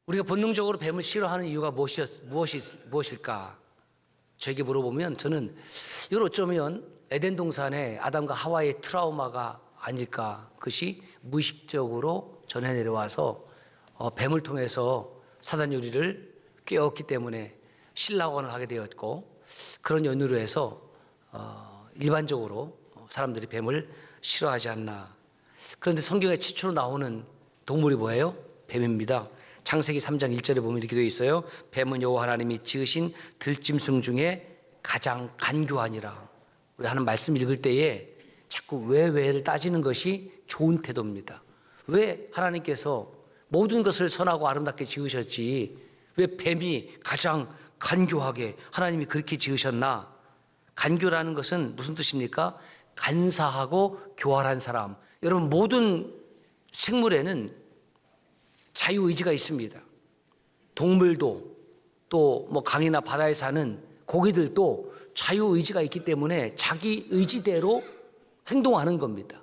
우리가 본능적으로 뱀을 싫어하는 이유가 무엇일까? 저에게 물어보면 저는 이걸 어쩌면 에덴 동산의 아담과 하와의 트라우마가 아닐까. 그것이 무의식적으로 전해 내려와서 뱀을 통해서 사단 요리를 깨웠기 때문에 신라원을 하게 되었고, 그런 연유로 해서 일반적으로 사람들이 뱀을 싫어하지 않나. 그런데 성경에 최초로 나오는 동물이 뭐예요? 뱀입니다. 창세기 3장 1절에 보면 이렇게 되어 있어요. 뱀은 여호와 하나님이 지으신 들짐승 중에 가장 간교하니라. 우리 하는 말씀 읽을 때에 자꾸 왜를 따지는 것이 좋은 태도입니다. 왜 하나님께서 모든 것을 선하고 아름답게 지으셨지 왜 뱀이 가장 간교하게 하나님이 그렇게 지으셨나? 간교라는 것은 무슨 뜻입니까? 간사하고 교활한 사람. 여러분, 모든 생물에는 자유의지가 있습니다. 동물도 또 강이나 바다에 사는 고기들도 자유의지가 있기 때문에 자기 의지대로 행동하는 겁니다.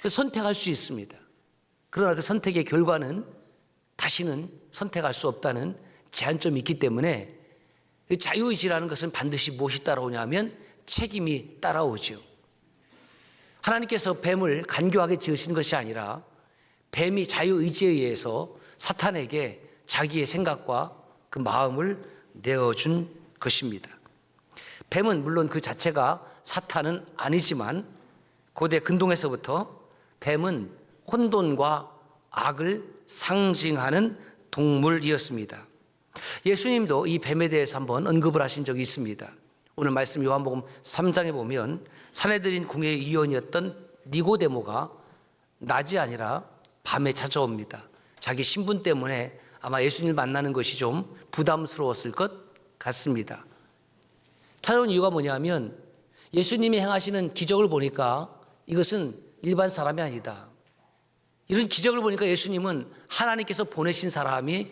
선택할 수 있습니다. 그러나 그 선택의 결과는 다시는 선택할 수 없다는 제한점이 있기 때문에 자유의지라는 것은 반드시 무엇이 따라오냐면 책임이 따라오죠. 하나님께서 뱀을 간교하게 지으신 것이 아니라 뱀이 자유의지에 의해서 사탄에게 자기의 생각과 그 마음을 내어준 것입니다. 뱀은 물론 그 자체가 사탄은 아니지만 고대 근동에서부터 뱀은 혼돈과 악을 상징하는 동물이었습니다. 예수님도 이 뱀에 대해서 한번 언급을 하신 적이 있습니다. 오늘 말씀 요한복음 3장에 보면 사내들인 궁의 위원이었던 니고데모가 낮이 아니라 밤에 찾아옵니다. 자기 신분 때문에 아마 예수님을 만나는 것이 좀 부담스러웠을 것 같습니다. 찾아온 이유가 뭐냐면 예수님이 행하시는 기적을 보니까 이것은 일반 사람이 아니다. 이런 기적을 보니까 예수님은 하나님께서 보내신 사람이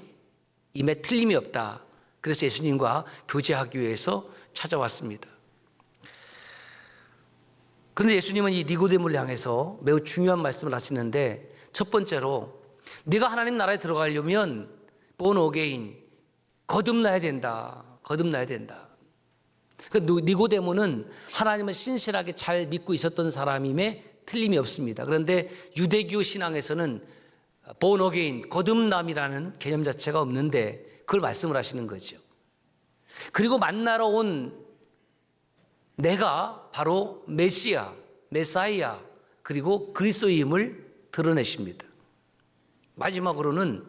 임에 틀림이 없다. 그래서 예수님과 교제하기 위해서 찾아왔습니다. 그런데 예수님은 이 니고데모를 향해서 매우 중요한 말씀을 하시는데, 첫 번째로 네가 하나님 나라에 들어가려면 born again, 거듭나야 된다. 거듭나야 된다. 그 니고데모는 하나님을 신실하게 잘 믿고 있었던 사람임에 틀림이 없습니다. 그런데 유대교 신앙에서는 born again, 거듭남이라는 개념 자체가 없는데 그걸 말씀을 하시는 거죠. 그리고 만나러 온 내가 바로 메사이아, 그리고 그리스도임을 드러내십니다. 마지막으로는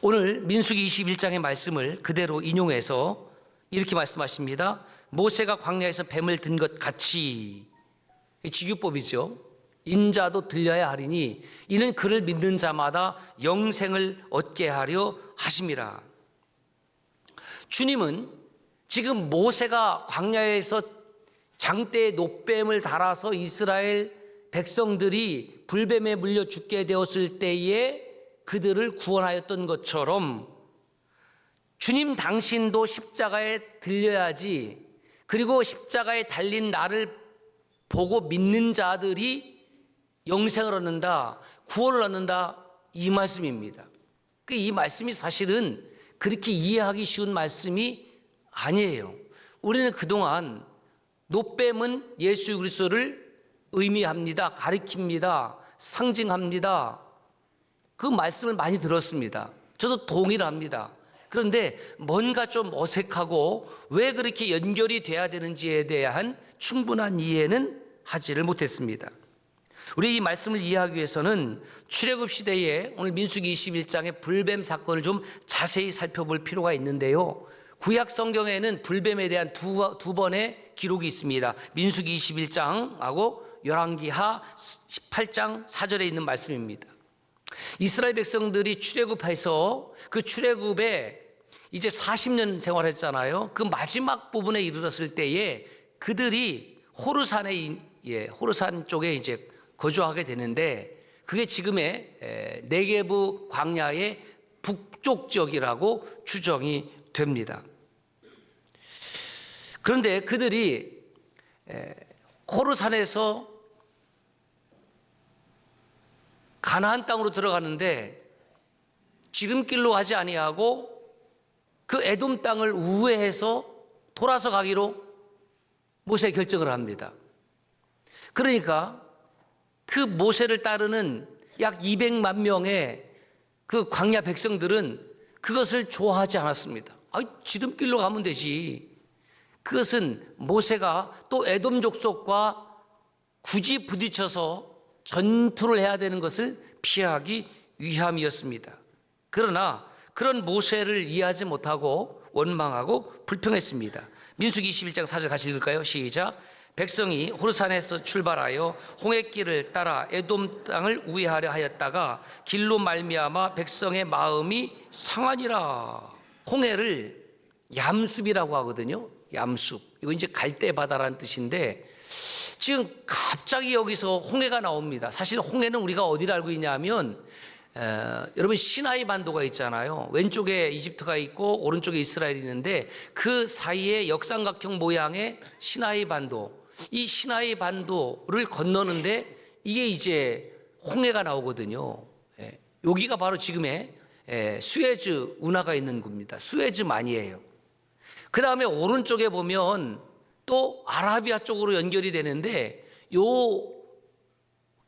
오늘 민수기 21장의 말씀을 그대로 인용해서 이렇게 말씀하십니다. 모세가 광야에서 뱀을 든 것 같이, 직유법이죠. 인자도 들려야 하리니 이는 그를 믿는 자마다 영생을 얻게 하려 하심이라. 주님은 지금 모세가 광야에서 장대에 놋뱀을 달아서 이스라엘 백성들이 불뱀에 물려 죽게 되었을 때에 그들을 구원하였던 것처럼 주님 당신도 십자가에 들려야지, 그리고 십자가에 달린 나를 보고 믿는 자들이 영생을 얻는다, 구원을 얻는다, 이 말씀입니다. 이 말씀이 사실은 그렇게 이해하기 쉬운 말씀이 아니에요. 우리는 그동안 놋뱀은 예수 그리스도를 의미합니다, 가리킵니다, 상징합니다. 그 말씀을 많이 들었습니다. 저도 동의를 합니다. 그런데 뭔가 좀 어색하고 왜 그렇게 연결이 돼야 되는지에 대한 충분한 이해는 하지를 못했습니다. 우리 이 말씀을 이해하기 위해서는 출애굽 시대에 오늘 민수기 21장의 불뱀 사건을 좀 자세히 살펴볼 필요가 있는데요. 구약 성경에는 불뱀에 대한 두 번의 기록이 있습니다. 민수기 21장하고 열왕기하 18장 4절에 있는 말씀입니다. 이스라엘 백성들이 출애굽해서 그 출애굽에 이제 40년 생활했잖아요. 그 마지막 부분에 이르렀을 때에 그들이 호르산 쪽에 이제 거주하게 되는데, 그게 지금의 네게부 광야의 북쪽 지역이라고 추정이 됩니다. 그런데 그들이 호르산에서 가나안 땅으로 들어가는데 지름길로 가지 아니하고 그 에돔 땅을 우회해서 돌아서 가기로 모세 결정을 합니다. 그러니까 그 모세를 따르는 약 200만 명의 그 광야 백성들은 그것을 좋아하지 않았습니다. 지름길로 가면 되지. 그것은 모세가 또 에돔 족속과 굳이 부딪혀서 전투를 해야 되는 것을 피하기 위함이었습니다. 그러나 그런 모세를 이해하지 못하고 원망하고 불평했습니다. 민수기 21장 4절 같이 읽을까요? 시작. 백성이 호르산에서 출발하여 홍해길을 따라 에돔 땅을 우회하려 하였다가 길로 말미암아 백성의 마음이 상하니라. 홍해를 얌숲이라고 하거든요. 얌숲. 이거 이제 갈대바다라는 뜻인데 지금 갑자기 여기서 홍해가 나옵니다. 사실 홍해는 우리가 어디를 알고 있냐면 여러분 시나이 반도가 있잖아요. 왼쪽에 이집트가 있고 오른쪽에 이스라엘이 있는데 그 사이에 역삼각형 모양의 시나이 반도, 이 시나이 반도를 건너는데 이게 이제 홍해가 나오거든요. 여기가 바로 지금의 수에즈 운하가 있는 곳입니다. 수에즈만이에요. 그 다음에 오른쪽에 보면 또 아라비아 쪽으로 연결이 되는데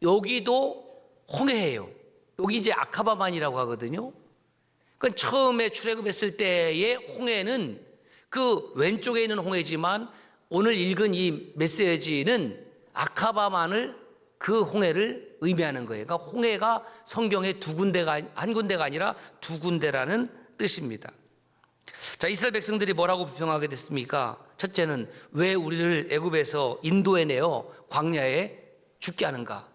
여기도 홍해예요. 여기 이제 아카바만이라고 하거든요. 그러니까 처음에 출애굽했을 때의 홍해는 그 왼쪽에 있는 홍해지만 오늘 읽은 이 메시지는 아카바만을 그 홍해를 의미하는 거예요. 그러니까 홍해가 성경에 한 군데가 아니라 두 군데라는 뜻입니다. 자, 이스라엘 백성들이 뭐라고 비평하게 됐습니까? 첫째는 왜 우리를 애굽에서 인도해내어 광야에 죽게 하는가?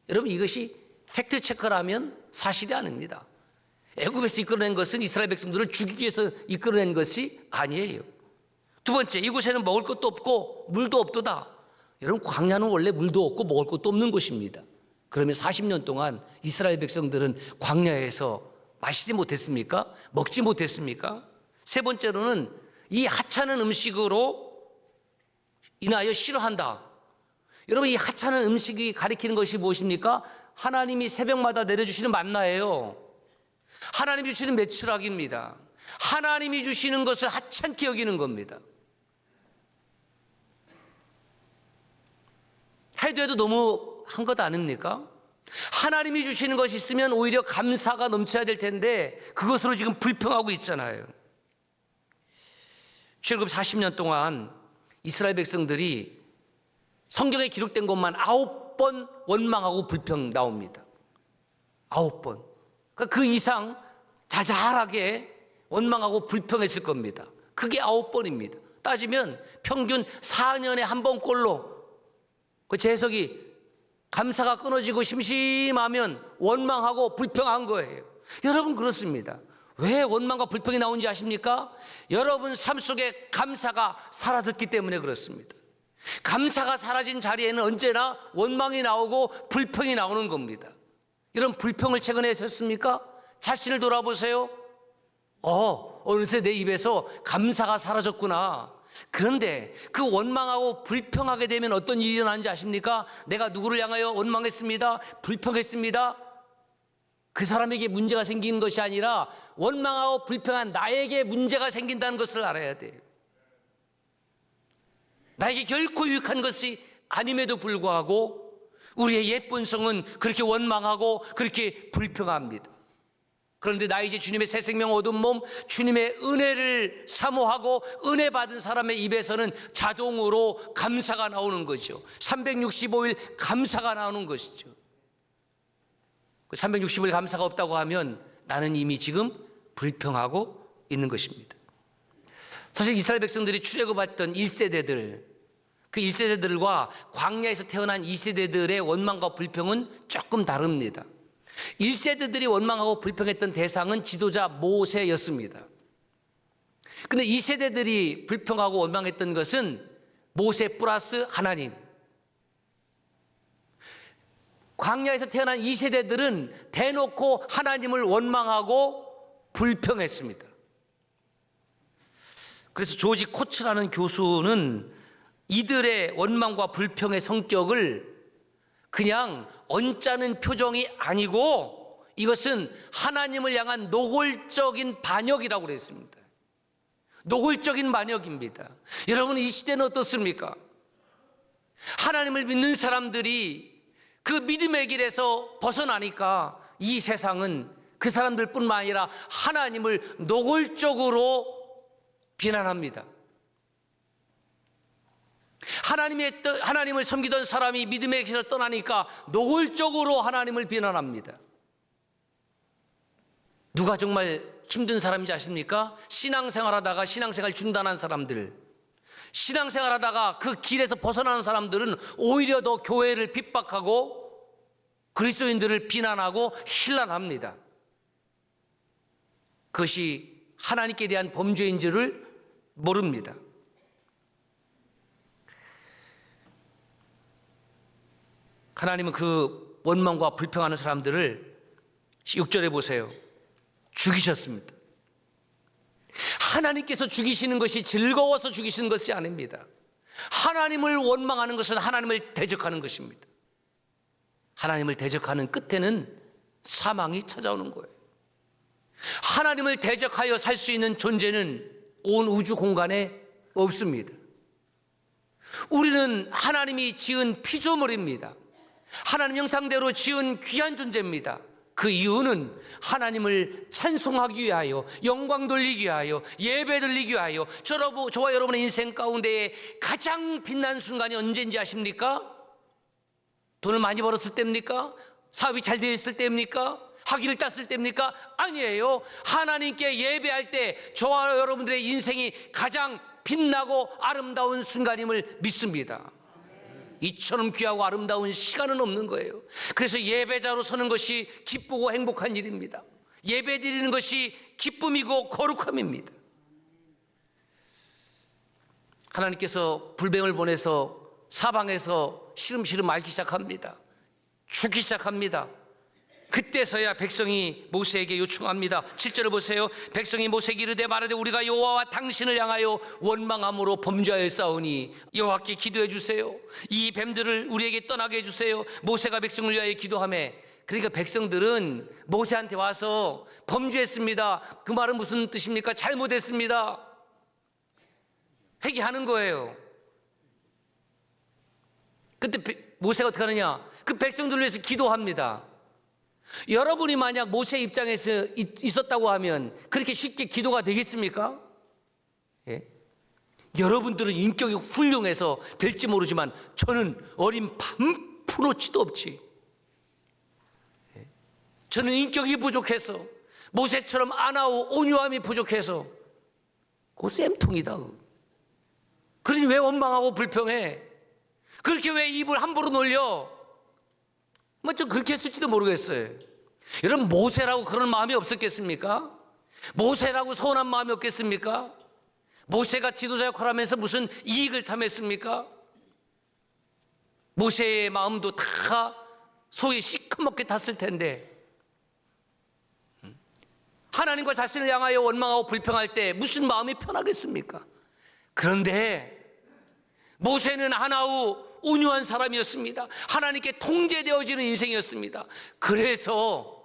여러분 이것이 팩트 체크라면 사실이 아닙니다. 애굽에서 이끌어낸 것은 이스라엘 백성들을 죽이기 위해서 이끌어낸 것이 아니에요. 두 번째, 이곳에는 먹을 것도 없고 물도 없도다. 여러분 광야는 원래 물도 없고 먹을 것도 없는 곳입니다. 그러면 40년 동안 이스라엘 백성들은 광야에서 마시지 못했습니까? 먹지 못했습니까? 세 번째로는 이 하찮은 음식으로 인하여 싫어한다. 여러분 이 하찮은 음식이 가리키는 것이 무엇입니까? 하나님이 새벽마다 내려주시는 만나예요. 하나님이 주시는 메추락입니다. 하나님이 주시는 것을 하찮게 여기는 겁니다. 해도 해도 너무 한 것 아닙니까? 하나님이 주시는 것이 있으면 오히려 감사가 넘쳐야 될 텐데 그것으로 지금 불평하고 있잖아요. 출애굽 40년 동안 이스라엘 백성들이 성경에 기록된 것만 9번 원망하고 불평 나옵니다. 9번. 그러니까 그 이상 자잘하게 원망하고 불평했을 겁니다. 그게 9번입니다. 따지면 평균 4년에 한 번꼴로 그 재석이 감사가 끊어지고 심심하면 원망하고 불평한 거예요. 여러분 그렇습니다. 왜 원망과 불평이 나오는지 아십니까? 여러분 삶 속에 감사가 사라졌기 때문에 그렇습니다. 감사가 사라진 자리에는 언제나 원망이 나오고 불평이 나오는 겁니다. 이런 불평을 최근에 하셨습니까? 자신을 돌아보세요. 어느새 내 입에서 감사가 사라졌구나. 그런데 그 원망하고 불평하게 되면 어떤 일이 일어나는지 아십니까? 내가 누구를 향하여 원망했습니다. 불평했습니다. 그 사람에게 문제가 생기는 것이 아니라 원망하고 불평한 나에게 문제가 생긴다는 것을 알아야 돼요. 나에게 결코 유익한 것이 아님에도 불구하고 우리의 예쁜 성은 그렇게 원망하고 그렇게 불평합니다. 그런데 나 이제 주님의 새 생명 얻은 몸, 주님의 은혜를 사모하고 은혜 받은 사람의 입에서는 자동으로 감사가 나오는 거죠. 365일 감사가 나오는 것이죠. 365일 감사가 없다고 하면 나는 이미 지금 불평하고 있는 것입니다. 사실 이스라엘 백성들이 출애굽했던 1세대들, 그 1세대들과 광야에서 태어난 2세대들의 원망과 불평은 조금 다릅니다. 1세대들이 원망하고 불평했던 대상은 지도자 모세였습니다. 그런데 2세대들이 불평하고 원망했던 것은 모세 플러스 하나님. 광야에서 태어난 2세대들은 대놓고 하나님을 원망하고 불평했습니다. 그래서 조지 코츠라는 교수는 이들의 원망과 불평의 성격을 그냥 언짢은 표정이 아니고 이것은 하나님을 향한 노골적인 반역이라고 그랬습니다. 노골적인 반역입니다. 여러분, 이 시대는 어떻습니까? 하나님을 믿는 사람들이 그 믿음의 길에서 벗어나니까 이 세상은 그 사람들뿐만 아니라 하나님을 노골적으로 비난합니다. 하나님을 섬기던 사람이 믿음의 길을 떠나니까 노골적으로 하나님을 비난합니다. 누가 정말 힘든 사람인지 아십니까? 신앙생활하다가 신앙생활 중단한 사람들, 신앙생활하다가 그 길에서 벗어나는 사람들은 오히려 더 교회를 핍박하고 그리스도인들을 비난하고 힐난합니다. 그것이 하나님께 대한 범죄인 줄을 모릅니다. 하나님은 그 원망과 불평하는 사람들을 6절에 보세요. 죽이셨습니다. 하나님께서 죽이시는 것이 즐거워서 죽이시는 것이 아닙니다. 하나님을 원망하는 것은 하나님을 대적하는 것입니다. 하나님을 대적하는 끝에는 사망이 찾아오는 거예요. 하나님을 대적하여 살 수 있는 존재는 온 우주 공간에 없습니다. 우리는 하나님이 지은 피조물입니다. 하나님 형상대로 지은 귀한 존재입니다. 그 이유는 하나님을 찬송하기 위하여, 영광 돌리기 위하여, 예배 드리기 위하여. 저와 여러분의 인생 가운데에 가장 빛난 순간이 언제인지 아십니까? 돈을 많이 벌었을 때입니까? 사업이 잘 되어 있을 때입니까? 학위를 땄을 때입니까? 아니에요. 하나님께 예배할 때 저와 여러분들의 인생이 가장 빛나고 아름다운 순간임을 믿습니다. 이처럼 귀하고 아름다운 시간은 없는 거예요. 그래서 예배자로 서는 것이 기쁘고 행복한 일입니다. 예배 드리는 것이 기쁨이고 거룩함입니다. 하나님께서 불뱀을 보내서 사방에서 시름시름 앓기 시작합니다. 죽기 시작합니다. 그때서야 백성이 모세에게 요청합니다. 7절을 보세요. 백성이 모세에게 이르되 말하되 우리가 여호와와 당신을 향하여 원망함으로 범죄하였사오니 여호와께 기도해 주세요. 이 뱀들을 우리에게 떠나게 해주세요. 모세가 백성을 위하여 기도하매, 그러니까 백성들은 모세한테 와서 범죄했습니다. 그 말은 무슨 뜻입니까? 잘못했습니다. 회개하는 거예요. 그때 모세가 어떻게 하느냐? 그 백성들을 위해서 기도합니다. 여러분이 만약 모세 입장에서 있었다고 하면 그렇게 쉽게 기도가 되겠습니까? 예? 여러분들은 인격이 훌륭해서 될지 모르지만 저는 어린 반프로치도 없지. 예? 저는 인격이 부족해서, 모세처럼 안하고 온유함이 부족해서 그 쌤통이다. 그러니 왜 원망하고 불평해? 그렇게 왜 입을 함부로 놀려? 좀 그렇게 했을지도 모르겠어요. 여러분, 모세라고 그런 마음이 없었겠습니까? 모세라고 서운한 마음이 없겠습니까? 모세가 지도자 역할을 하면서 무슨 이익을 탐했습니까? 모세의 마음도 다 속이 시커멓게 탔을 텐데, 하나님과 자신을 향하여 원망하고 불평할 때 무슨 마음이 편하겠습니까? 그런데 모세는 하나우 온유한 사람이었습니다. 하나님께 통제되어지는 인생이었습니다. 그래서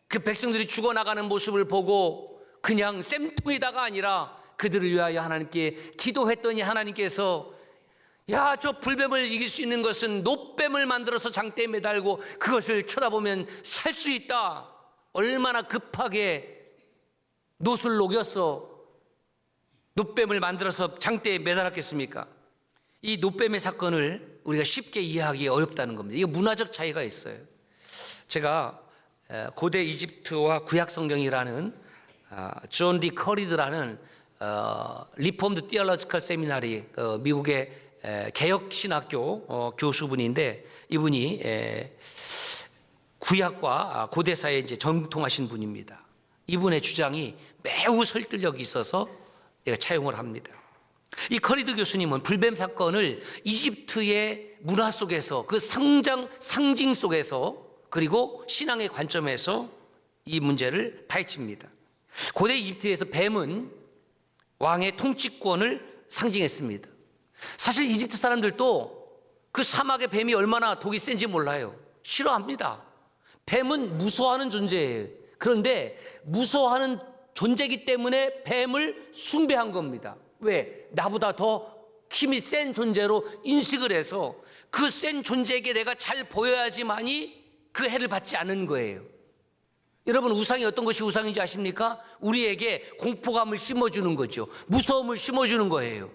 그 백성들이 죽어나가는 모습을 보고 그냥 쌤통이다가 아니라 그들을 위하여 하나님께 기도했더니 하나님께서, 야, 저 불뱀을 이길 수 있는 것은 놋뱀을 만들어서 장대에 매달고 그것을 쳐다보면 살 수 있다. 얼마나 급하게 놋을 녹여서 놋뱀을 만들어서 장대에 매달았겠습니까? 이 놋뱀의 사건을 우리가 쉽게 이해하기 어렵다는 겁니다. 이게 문화적 차이가 있어요. 제가 고대 이집트와 구약 성경이라는 존 디 커리드라는 리폼드 티올로지컬 세미나리, 미국의 개혁 신학교 교수분인데, 이분이 구약과 고대사에 이제 정통하신 분입니다. 이분의 주장이 매우 설득력이 있어서 제가 차용을 합니다. 이 커리드 교수님은 불뱀 사건을 이집트의 문화 속에서, 그 상징 속에서, 그리고 신앙의 관점에서 이 문제를 파헤칩니다. 고대 이집트에서 뱀은 왕의 통치권을 상징했습니다. 사실 이집트 사람들도 그 사막의 뱀이 얼마나 독이 센지 몰라요. 싫어합니다. 뱀은 무서워하는 존재예요. 그런데 무서워하는 존재이기 때문에 뱀을 숭배한 겁니다. 왜? 나보다 더 힘이 센 존재로 인식을 해서 그 센 존재에게 내가 잘 보여야지만이 그 해를 받지 않는 거예요. 여러분, 우상이 어떤 것이 우상인지 아십니까? 우리에게 공포감을 심어주는 거죠. 무서움을 심어주는 거예요.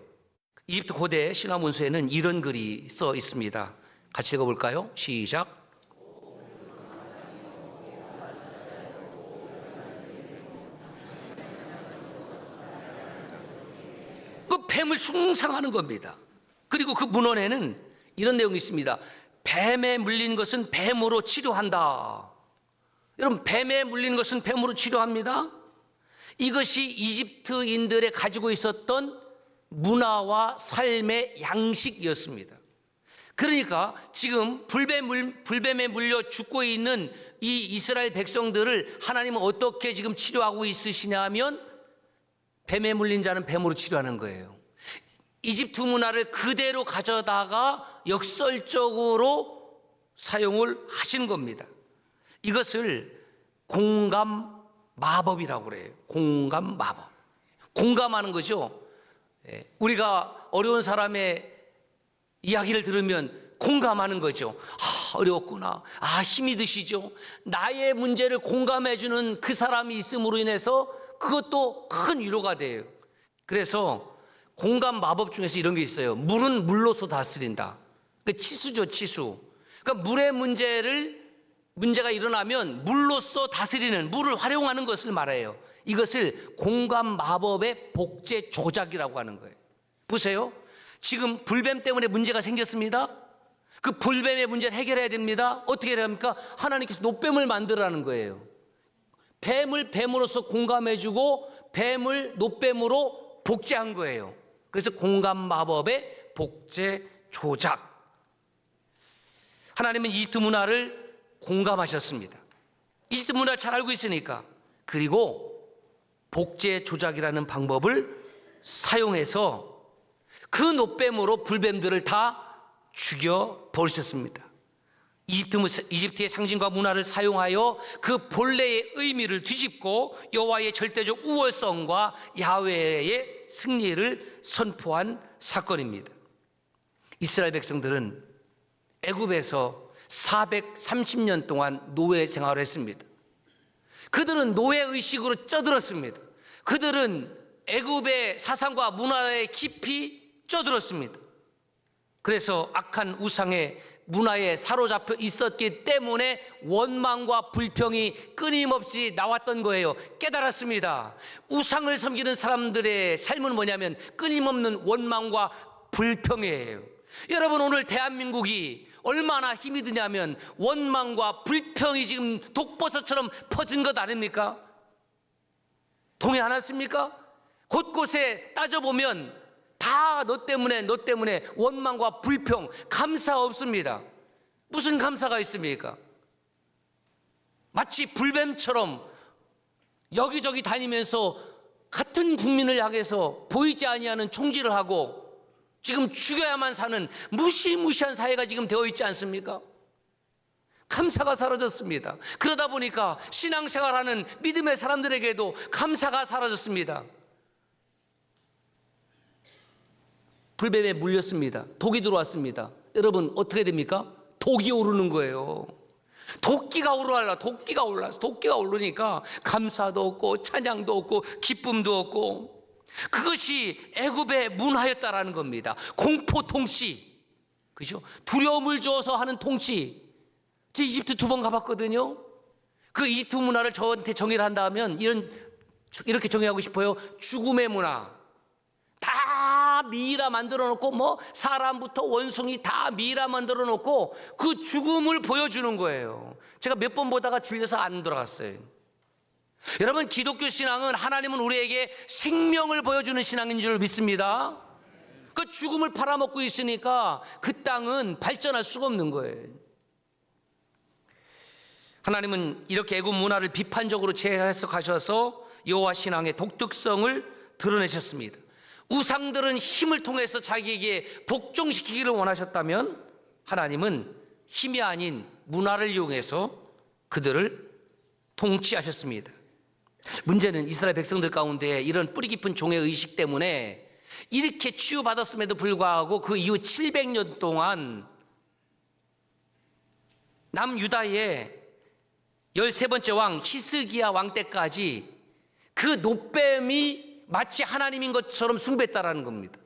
이집트 고대 신화 문서에는 이런 글이 써 있습니다. 같이 읽어볼까요? 시작. 그 뱀을 숭상하는 겁니다. 그리고 그 문헌에는 이런 내용이 있습니다. 뱀에 물린 것은 뱀으로 치료한다. 여러분, 뱀에 물린 것은 뱀으로 치료합니다. 이것이 이집트인들의 가지고 있었던 문화와 삶의 양식이었습니다. 그러니까 지금 불뱀에 물려 죽고 있는 이 이스라엘 백성들을 하나님은 어떻게 지금 치료하고 있으시냐면 뱀에 물린 자는 뱀으로 치료하는 거예요. 이집트 문화를 그대로 가져다가 역설적으로 사용을 하신 겁니다. 이것을 공감 마법이라고 그래요. 공감 마법. 공감하는 거죠. 우리가 어려운 사람의 이야기를 들으면 공감하는 거죠. 어려웠구나. 힘이 드시죠. 나의 문제를 공감해주는 그 사람이 있음으로 인해서 그것도 큰 위로가 돼요. 그래서 공감 마법 중에서 이런 게 있어요. 물은 물로서 다스린다. 치수죠, 치수. 그러니까 물의 문제가 일어나면 물로서 다스리는, 물을 활용하는 것을 말해요. 이것을 공감 마법의 복제 조작이라고 하는 거예요. 보세요. 지금 불뱀 때문에 문제가 생겼습니다. 그 불뱀의 문제를 해결해야 됩니다. 어떻게 해야 합니까? 하나님께서 노뱀을 만들라는 거예요. 뱀을 뱀으로서 공감해주고 뱀을 노뱀으로 복제한 거예요. 그래서 공감 마법의 복제 조작. 하나님은 이집트 문화를 공감하셨습니다. 이집트 문화를 잘 알고 있으니까. 그리고 복제 조작이라는 방법을 사용해서 그 노뱀으로 불뱀들을 다 죽여 버리셨습니다. 이집트의 상징과 문화를 사용하여 그 본래의 의미를 뒤집고 여호와의 절대적 우월성과 야훼의 승리를 선포한 사건입니다. 이스라엘 백성들은 애굽에서 430년 동안 노예 생활을 했습니다. 그들은 노예 의식으로 쪄들었습니다. 그들은 애굽의 사상과 문화에 깊이 쪄들었습니다. 그래서 악한 우상의 문화에 사로잡혀 있었기 때문에 원망과 불평이 끊임없이 나왔던 거예요. 깨달았습니다. 우상을 섬기는 사람들의 삶은 뭐냐면 끊임없는 원망과 불평이에요. 여러분, 오늘 대한민국이 얼마나 힘이 드냐면 원망과 불평이 지금 독버섯처럼 퍼진 것 아닙니까? 동의 안 하십니까? 곳곳에 따져보면 다 너 때문에 원망과 불평, 감사 없습니다. 무슨 감사가 있습니까? 마치 불뱀처럼 여기저기 다니면서 같은 국민을 향해서 보이지 아니하는 총질을 하고 지금 죽여야만 사는 무시무시한 사회가 지금 되어 있지 않습니까? 감사가 사라졌습니다. 그러다 보니까 신앙생활하는 믿음의 사람들에게도 감사가 사라졌습니다. 불뱀에 물렸습니다. 독이 들어왔습니다. 여러분, 어떻게 됩니까? 독이 오르는 거예요. 도끼가 올라서 도끼가 오르니까 감사도 없고 찬양도 없고 기쁨도 없고, 그것이 애굽의 문화였다라는 겁니다. 공포 통치, 그죠? 두려움을 줘서 하는 통치. 저 이집트 2번 가봤거든요. 그 이집트 문화를 저한테 정의를 한다면 이렇게 정의하고 싶어요. 죽음의 문화. 다 미이라 만들어 놓고 사람부터 원숭이 다 미이라 만들어 놓고 그 죽음을 보여주는 거예요. 제가 몇 번 보다가 질려서 안 돌아갔어요. 여러분, 기독교 신앙은 하나님은 우리에게 생명을 보여주는 신앙인 줄 믿습니다. 그 죽음을 팔아먹고 있으니까 그 땅은 발전할 수가 없는 거예요. 하나님은 이렇게 애굽 문화를 비판적으로 재해석하셔서 여호와 신앙의 독특성을 드러내셨습니다. 우상들은 힘을 통해서 자기에게 복종시키기를 원하셨다면 하나님은 힘이 아닌 문화를 이용해서 그들을 통치하셨습니다. 문제는 이스라엘 백성들 가운데 이런 뿌리 깊은 종의 의식 때문에 이렇게 치유받았음에도 불구하고 그 이후 700년 동안 남유다의 13번째 왕 히스기야 왕 때까지 그 놋뱀이 마치 하나님인 것처럼 숭배했다라는 겁니다.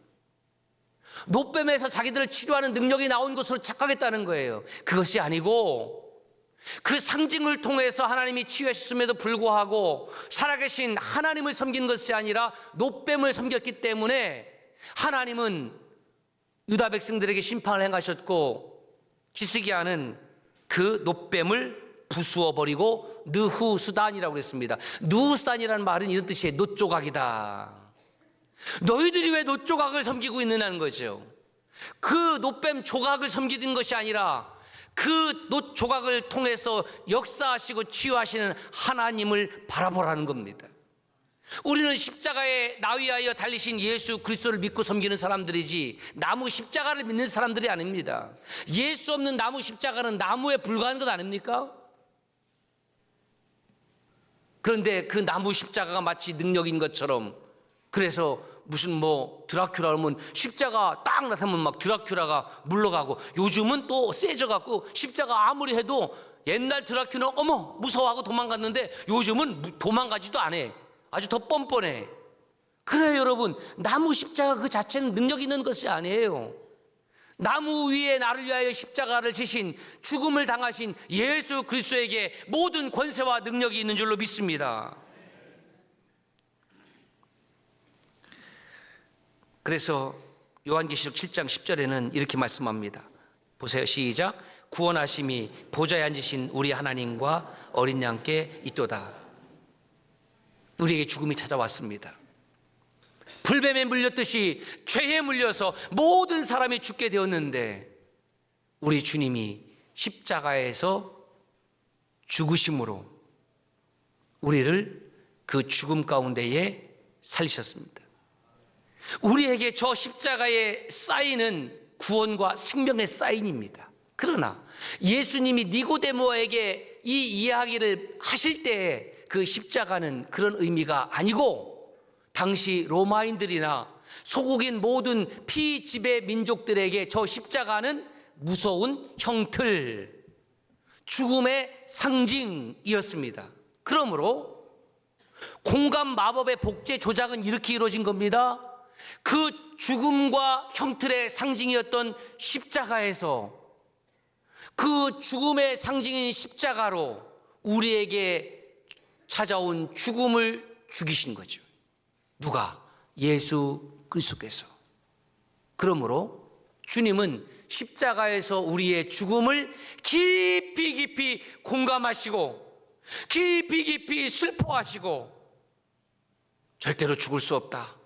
놋뱀에서 자기들을 치료하는 능력이 나온 것으로 착각했다는 거예요. 그것이 아니고 그 상징을 통해서 하나님이 치유하셨음에도 불구하고 살아계신 하나님을 섬긴 것이 아니라 놋뱀을 섬겼기 때문에 하나님은 유다 백성들에게 심판을 행하셨고 히스기야는 그 놋뱀을 부수어 버리고 느후수단이라고 했습니다. 느후수단이라는 말은 이런 뜻이에요. 놋조각이다. 너희들이 왜 놋조각을 섬기고 있느냐는 거죠. 그 놋뱀 조각을 섬기는 것이 아니라 그 놋조각을 통해서 역사하시고 치유하시는 하나님을 바라보라는 겁니다. 우리는 십자가에 나위하여 달리신 예수 그리스도를 믿고 섬기는 사람들이지 나무 십자가를 믿는 사람들이 아닙니다. 예수 없는 나무 십자가는 나무에 불과한 것 아닙니까? 그런데 그 나무 십자가가 마치 능력인 것처럼, 그래서 무슨 드라큘라 하면 십자가 딱 나타나면 막 드라큘라가 물러가고, 요즘은 또 세져갖고 십자가 아무리 해도 옛날 드라큘라는 어머 무서워하고 도망갔는데 요즘은 도망가지도 않아. 아주 더 뻔뻔해. 그래요 여러분, 나무 십자가 그 자체는 능력 있는 것이 아니에요. 나무 위에 나를 위하여 십자가를 지신, 죽음을 당하신 예수 그리스도에게 모든 권세와 능력이 있는 줄로 믿습니다. 그래서 요한계시록 7장 10절에는 이렇게 말씀합니다. 보세요, 시작. 구원하심이 보좌에 앉으신 우리 하나님과 어린 양께 있도다. 우리에게 죽음이 찾아왔습니다. 불뱀에 물렸듯이 죄에 물려서 모든 사람이 죽게 되었는데 우리 주님이 십자가에서 죽으심으로 우리를 그 죽음 가운데에 살리셨습니다. 우리에게 저 십자가에 쌓이는 구원과 생명의 사인입니다. 그러나 예수님이 니고데모에게 이 이야기를 하실 때 그 십자가는 그런 의미가 아니고, 당시 로마인들이나 소국인 모든 피지배 민족들에게 저 십자가는 무서운 형틀, 죽음의 상징이었습니다. 그러므로 공감 마법의 복제 조작은 이렇게 이루어진 겁니다. 그 죽음과 형틀의 상징이었던 십자가에서 그 죽음의 상징인 십자가로 우리에게 찾아온 죽음을 죽이신 거죠. 누가? 예수 그리스도께서. 그러므로 주님은 십자가에서 우리의 죽음을 깊이 깊이 공감하시고 깊이 깊이 슬퍼하시고, 절대로 죽을 수 없다,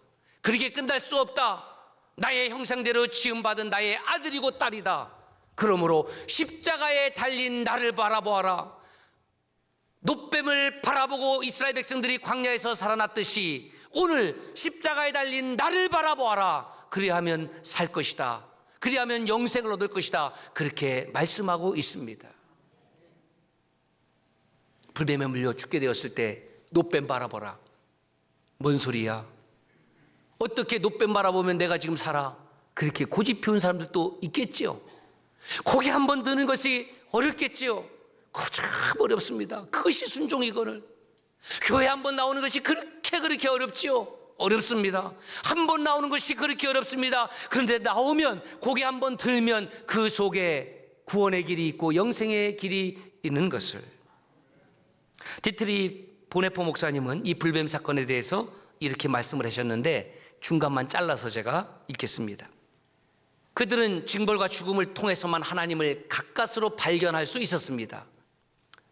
그렇게 끝날 수 없다, 나의 형상대로 지음받은 나의 아들이고 딸이다, 그러므로 십자가에 달린 나를 바라보아라. 놋뱀을 바라보고 이스라엘 백성들이 광야에서 살아났듯이 오늘 십자가에 달린 나를 바라보아라. 그리하면 살 것이다, 그리하면 영생을 얻을 것이다, 그렇게 말씀하고 있습니다. 불뱀에 물려 죽게 되었을 때 놋뱀 바라보라. 뭔 소리야? 어떻게 놋뱀 바라보면 내가 지금 살아? 그렇게 고집 피운 사람들도 있겠지요. 고개 한번 드는 것이 어렵겠지요. 그거 참 어렵습니다. 그것이 순종이거늘. 교회 한번 나오는 것이 그렇게 어렵지요. 어렵습니다. 한 번 나오는 것이 그렇게 어렵습니다. 그런데 나오면, 고개 한번 들면 그 속에 구원의 길이 있고 영생의 길이 있는 것을. 디트리 보네포 목사님은 이 불뱀 사건에 대해서 이렇게 말씀을 하셨는데 중간만 잘라서 제가 읽겠습니다. 그들은 징벌과 죽음을 통해서만 하나님을 가까스로 발견할 수 있었습니다.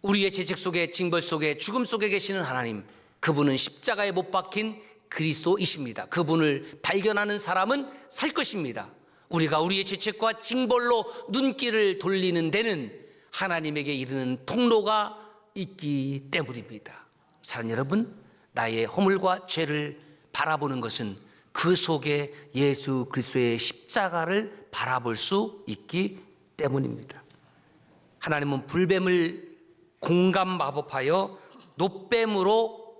우리의 죄책 속에, 징벌 속에, 죽음 속에 계시는 하나님, 그분은 십자가에 못 박힌 그리스도이십니다. 그분을 발견하는 사람은 살 것입니다. 우리가 우리의 죄책과 징벌로 눈길을 돌리는 데는 하나님에게 이르는 통로가 있기 때문입니다. 사랑하는 여러분, 나의 허물과 죄를 바라보는 것은 그 속에 예수 그리스도의 십자가를 바라볼 수 있기 때문입니다. 하나님은 불뱀을 공감 마법하여 노뱀으로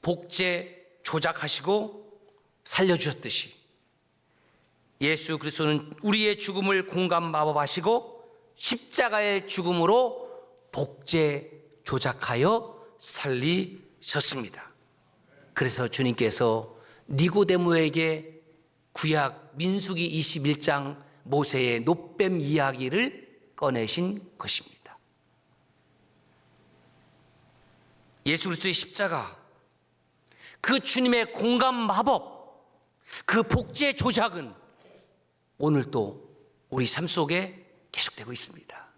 복제 조작하시고 살려주셨듯이 예수 그리스도는 우리의 죽음을 공감 마법하시고 십자가의 죽음으로 복제 조작하여 살리셨습니다. 그래서 주님께서 니고데모에게 구약 민수기 21장 모세의 노뱀 이야기를 꺼내신 것입니다. 예수 그리스도의 십자가, 그 주님의 공감 마법, 그 복제 조작은 오늘도 우리 삶 속에 계속되고 있습니다.